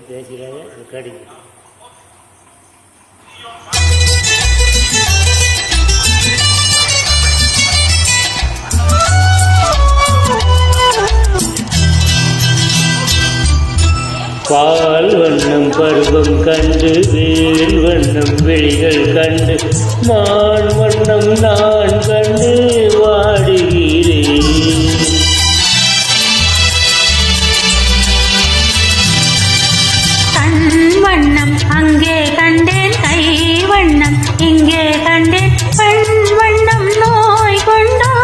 பேசுகிறாங்க ரெக்கார்டிங். பால் வண்ணம் பருவம் கண்டு வேல் வண்ணம் வெளிகள் கண்டு மான் வண்ணம் நான் கண்டு வாடுகிறேன். கண் வண்ணம் அங்கே கண்டேன், கை வண்ணம் இங்கே கண்டேன், பெண் வண்ணம் நோய் கொண்டாடுகிறேன்.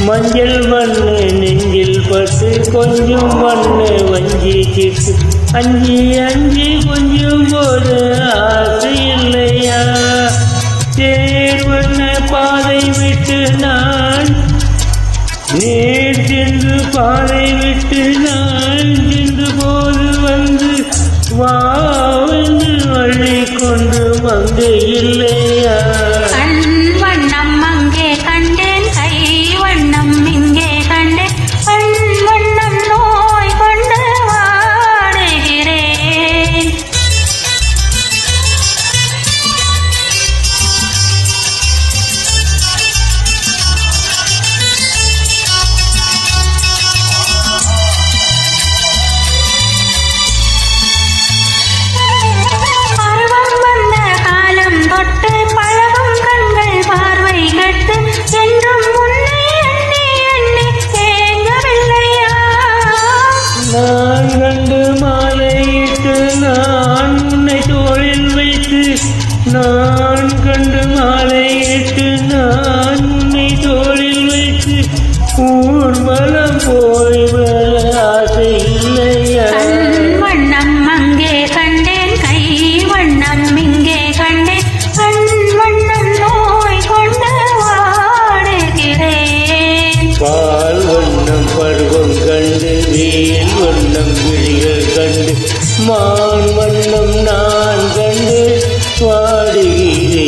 மஞ்சள் மண்ணு நெஞ்சில் பட்டு கொஞ்சம் மண்ணு வஞ்சி கிட்டு அஞ்சி அஞ்சி கொஞ்சம் போது ஆசை இல்லையா? தேர் வண்ண பாதை விட்டு நான் நேர் சென்று பாதை விட்டு நான் சென்று போது வந்து வாவென்று வழி கொண்டு வந்து இல்லையா? நான் கண்டு மாலையிட்டு நான் உன்னை தோளில் வைத்து, நான் கண்டு மாலையிட்டு நான் உன்னை தோளில் வைத்து ஊர்வலம் போய் வர ஆசை இல்லையா? வண்ணம் அங்கே கண்டேன், கை வண்ணம் இங்கே கண்டேன், கண் வண்ணம் நோய் கொண்டு வாடுகிறேன். பால் வண்ணம் பருவம் கண்டு வேல் வண்ணம் விழிகள் கண்டு மான் வண்ணம் நான் கண்டு வாடுகிறேன்.